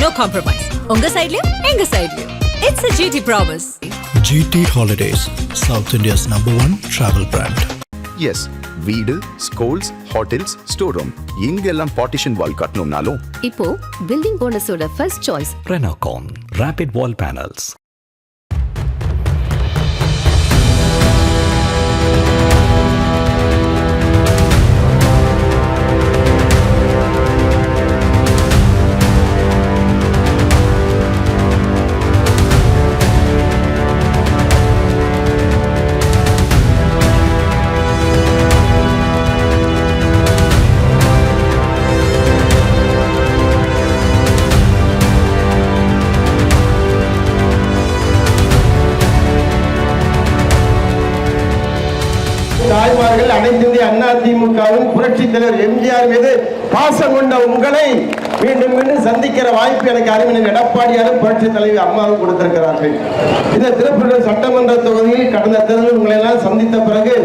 no compromise. உங்க சைடுலயும் எங்க சைடுலயும். It's a GT promise. GT Holidays, South India's #1 travel brand. Yes, வீடு, schools, hotels, store room எங்கெல்லாம் partition wall கட்டணும்னாலும் இப்போ building ஓனர்ஸோட first choice Renocon Rapid Wall Panels. தாய்மார்கள் அனைத்து இந்திய அண்ணா திமுகவின் புரட்சி தலைவர் எம்ஜிஆர் மீது பாசம் கொண்ட உங்களை மீண்டும் மீண்டும் சந்திக்கிற வாய்ப்பு எனக்கு அறிஞர் எடப்பாடியாரும் புரட்சி தலைவி அம்மாவும் கொடுத்திருக்கிறார்கள். இந்த திருப்பூர் சட்டமன்ற தொகுதியில் கடந்த தேர்தலில் உங்களை எல்லாம் சந்தித்த பிறகு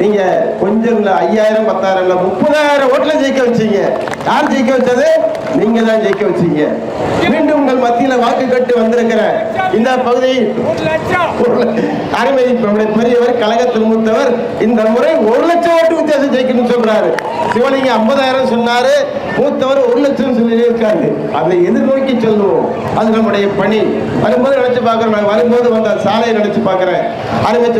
நீங்க கொஞ்சம் இல்ல 5000 10,000 இல்ல 30,000 ஓட்டுல ஜெயிக்க வச்சீங்க. யார் ஜெயிக்க வச்சது? நீங்க தான் ஜெயிக்க வச்சீங்க. மீண்டும் உங்கள் மத்தியில வாக்கு கட்டு வந்திருக்கிற இந்த பகுதி அருமை பெரியவர் கழகத்தில் மூத்தவர் இந்த முறை 1 லட்சம் ஓட்டு வித்தியாசம் ஜெயிக்கணும்னு சொல்றாரு. சிவலிங்க 50,000 சொன்னாரு, மூத்தவர் 1 லட்சம் சொல்லி இருக்காரு. அதை எதிர்நோக்கி சொல்லுவோம், அது நம்முடைய பணி. வரும்போது நினைச்சு பார்க்கிறேன், நான் வரும்போது வந்த சாலையை நினைச்சு பார்க்கிறேன்.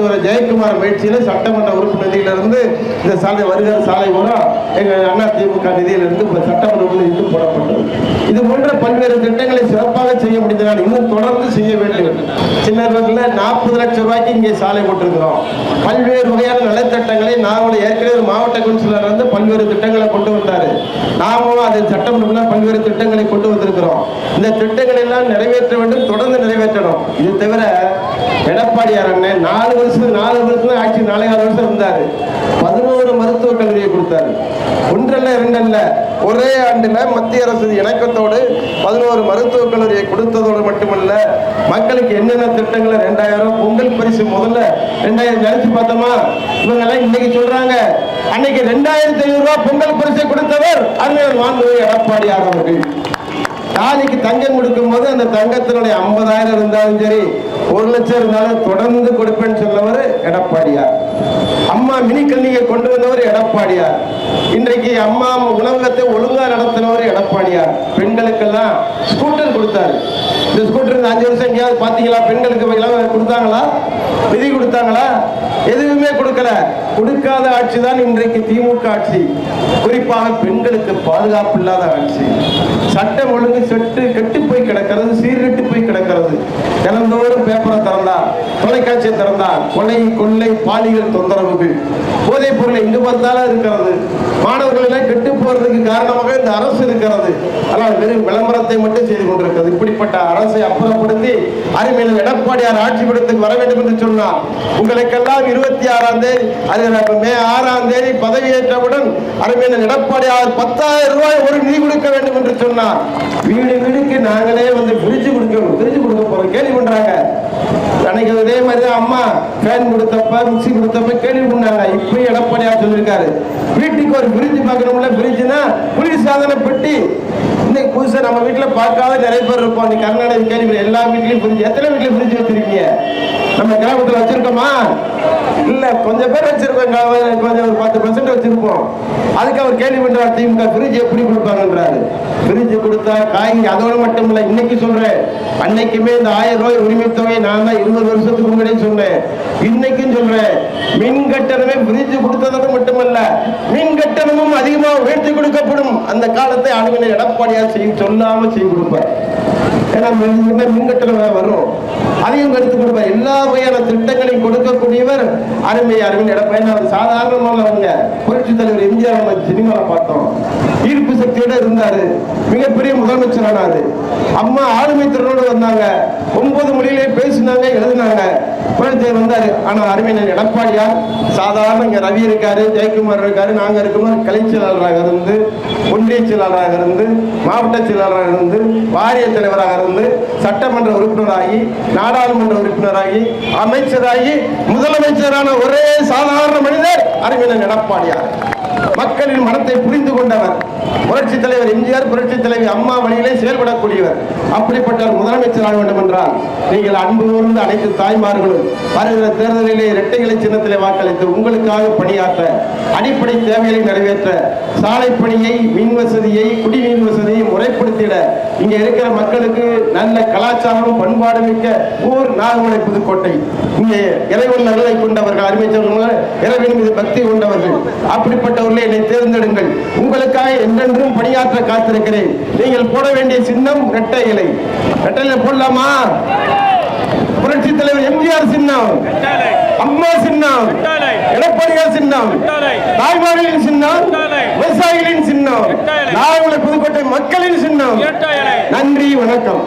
ஒரு ஜெயக்குமார் முயற்சியில சட்டமன்ற உறுப்பு நிதியிலிருந்து இந்த சாலை வருகிற சாலை மூலம் எங்க அண்ணா திமுக நிதியிலிருந்து சட்டமன்ற உறுப்பு நிதி போடப்பட்டது. இது போன்ற பல்வேறு திட்டங்களை சிறப்பாக செய்ய முடிந்ததால் இன்னும் தொடர்ந்து செய்ய வேண்டும். சின்னர்களில் 40 லட்சம் ரூபாய்க்கு இங்கே சாலை போட்டிருக்கிறோம். பல்வேறு வகையான நலத்திட்டங்களை நாங்களும் ஏற்கனவே மாவட்ட கவுன்சிலர் வந்து பல்வேறு திட்டங்களை கொண்டு வந்தாரு. நாமும் அது சட்டமன்றத்தில் பல்வேறு திட்டங்களை கொண்டு வந்திருக்கிறோம். இந்த திட்டங்களை எல்லாம் நிறைவேற்ற வேண்டும், தொடர்ந்து நிறைவேற்றணும். இது தவிர எடப்பாடியார் அண்ணன் 4 வருஷம் ஆட்சி 4 வருஷம் இருந்தாரு. 11 மருத்துவக் கல்லூரியை கொடுத்தாரு. 1 அல்ல 2 அல்ல, ஒரே ஆண்டுல மத்திய அரசு இணக்கத்தோடு 11 மருத்துவக் கல்லூரியை கொடுத்ததோடு மட்டுமல்ல, மக்களுக்கு என்னென்ன திட்டங்களை 2000 பொங்கல் பரிசு முதல்ல 2000 நினைச்சு பார்த்தோமா? இவங்க எல்லாம் இன்னைக்கு சொல்றாங்க, அன்னைக்கு 2500 ரூபாய் பொங்கல் பரிசை கொடுத்தவர் அண்ணன் மாண்புமிகு எடப்பாடியார் அவர்கள். தாலிக்கு தங்கம் கொடுக்கும் போது அந்த தங்கத்தினுடைய 50,000 இருந்தாலும் சரி, 1 லட்சம் இருந்தாலும் தொடர்ந்து கொடுப்பேன்னு சொன்னவர் எடப்பாடியார். அம்மா மினி கிளினிக்கை கொண்டு வந்தவர் எடப்பாடியார். இன்றைக்கு அம்மா உணவகத்தை ஒழுங்கா நடத்தினவர் எடப்பாடியார். பெண்களுக்கெல்லாம் ஸ்கூட்டர் கொடுத்தாரு. இந்த ஸ்கூட்டர் 5 வருஷம் எங்கேயாவது பாத்தீங்களா? பெண்களுக்கு கொடுத்தாங்களா? நிதி கொடுத்தாங்களா? எதுவுமே கொடுக்கல. கொடுக்காத ஆட்சி தான் இன்றைக்கு திமுக ஆட்சி. குறிப்பாக பெண்களுக்கு பாதுகாப்பு இல்லாத ஆட்சி. சட்டம் ஒழுங்கு கெட்டு போய் கிடக்கிறது, சீர்கெட்டு போய் கிடக்கிறது. தினந்தோறும் பேப்பரை திறந்தா, தொலைக்காட்சியை திறந்தா கொலை, கொள்ளை, பாலியல் தொந்தரவுகள், போதைப் பொருள் எங்கு பார்த்தாலும் இருக்கிறது. மாணவர்கள் எல்லாம் கெட்டு போறதுக்கு காரணமாக இந்த அரசு இருக்கிறது. ஆனால் வெறும் விளம்பரத்தை மட்டும் செய்து கொண்டிருக்கிறது. இப்படிப்பட்ட அரசை அப்புறப்படுத்தி அருமையில் எடப்பாடியார் ஆட்சி படத்துக்கு வர வேண்டும் என்று சொன்னார். உங்களுக்கெல்லாம் 26ஆம் தேதி மே 6ஆம் தேதி பதவியேற்றவுடன் அருமையில் எடப்பாடியார் 10,000 ரூபாய் ஒரு நிதி கொடுக்க வேண்டும் என்று சொன்னார். வீடு வீடுக்கு நாங்களே வந்து பிரிட்ஜ் கொடுக்க போறோம் கேள்வி பண்றாங்க. அன்னைக்கு இதே மாதிரிதான் அம்மா ஃபேன் கொடுத்தப்ப, மிக்சி கொடுத்தப்ப கேள்வி பண்ணாங்க. இப்பயும் எடப்பாடியார் சொல்லியிருக்காரு, வீட்டுக்கு ஒரு பிரிட்ஜ் பார்க்கணும்ல. பிரிட்ஜ்னா குளிர்சாதன பெட்டி. இன்னைக்கு புதுசா நம்ம வீட்டுல பார்க்காத நிறைய பேர் இருப்போம். நீ கர்நாடக கேள்வி, எல்லா வீட்லயும் பிரிட்ஜ். எத்தனை வீட்டுல பிரிட்ஜ் வச்சிருக்கீங்க? நம்ம கிராமத்துல வச்சிருக்கோமா? இல்ல, கொஞ்சம் பேர் வச்சிருக்கோம், கொஞ்சம் ஒரு 10% வச்சிருப்போம். அதுக்கு அவர் கேள்வி பண்றாரு, திமுக பிரிட்ஜ் எப்படி கொடுப்பாங்கன்றாரு. பிரிட்ஜ் கொடுத்தா காய்கறி, அதோட மட்டும் இல்ல, இன்னைக்கு சொல்றேன், அன்னைக்குமே இந்த 1000 ரூபாய் உரிமை தொகை நான் தான் 20 வருஷத்துக்கு முன்னாடி சொன்னேன். இன்னைக்கும் சொல்றேன், மின் கட்டணமே பிரிட்ஜ் கொடுத்ததோடு மட்டுமல்ல, மின் கட்டணமும் அதிகமாக உயர்த்தி கொடுக்கப்படும். அந்த காலத்தை ஆளுநர் எடப்பாடியார் சொல்லாம செய்து கொடுப்பார். ஏன்னா மின் கட்டணம் வரும், அதையும் எடுத்து கொடுப்பார். எல்லா வகையான திட்டங்களையும் கொடுக்கக்கூடியவர் அருமை எடப்பாடி. சாதாரணமானவங்க. புரட்சி தலைவர் எம்ஜிஆர் நம்ம சினிமாவில் பார்த்தோம், ஈர்ப்பு சக்தியோட இருந்தாரு, மிகப்பெரிய முதலமைச்சரானாரு. அம்மா ஆளுமை திறனோடு வந்தாங்க, 9 மொழியிலே பேசினாங்க, எழுதினாங்க, புரட்சி வந்தாரு. ஆனா அருமையினர் எடப்பாடியார் சாதாரண இங்க ரவி இருக்காரு, ஜெயக்குமார் இருக்காரு, நாங்க இருக்கும்போது கலை செயலாளராக இருந்து, ஒன்றிய செயலாளராக இருந்து, மாவட்ட செயலாளராக இருந்து, வாரிய தலைவராக இருந்து, சட்டமன்ற உறுப்பினராகி, நாடாளுமன்ற உறுப்பினராகி, அமைச்சராகி, முதலமைச்சரான ஒரே சாதாரண மனிதர் அருமையினர் எடப்பாடியார். மக்கள் மக்களின் மனத்தை புரிந்து கொண்டவர். புரட்சி தலைவர் எம்ஜிஆர், புரட்சி தலைவி அம்மா வழியிலே செயல்படக்கூடியவர். அப்படிப்பட்ட முதலமைச்சராக வேண்டும் என்றால் நீங்கள் அன்பு கூர்ந்த அனைத்து தாய்மார்களும் வருகிற தேர்தலிலே இரட்டை இலை சின்னத்திலே வாக்களித்து உங்களுக்காக பணியாற்ற, அடிப்படை தேவைகளை நிறைவேற்ற, சாலை பணியை, மின் வசதியை, குடிநீர் வசதியை முறைப்படுத்திட, இங்கே இருக்கிற மக்களுக்கு நல்ல கலாச்சாரம் பண்பாடு மிக்க ஊர் நாகமலை புதுக்கோட்டை. இங்கே இறைவன் அருளை கொண்டவர்கள், அருமைச்சவர்கள், இறைவன் மீது பக்தி கொண்டவர்கள். அப்படிப்பட்டவர்களை என்னை தேர்ந்தெடுங்கள். உங்களுக்காக என்றென்றும் பணியாற்ற காத்திருக்கிறேன். நீங்கள் போட வேண்டிய சின்னம் இரட்டை இலை. இரட்டை இலை போடலாமா? புரட்சி தலைவர் எம்ஜிஆர் சின்னம், அம்மா சின்னம், எடப்பாடியார் சின்னம், தாய்மார்களின் சின்னம், விவசாயிகளின் சின்னம், நாகமலை புதுக்கோட்டை மக்களின் சின்னம். நன்றி, வணக்கம்.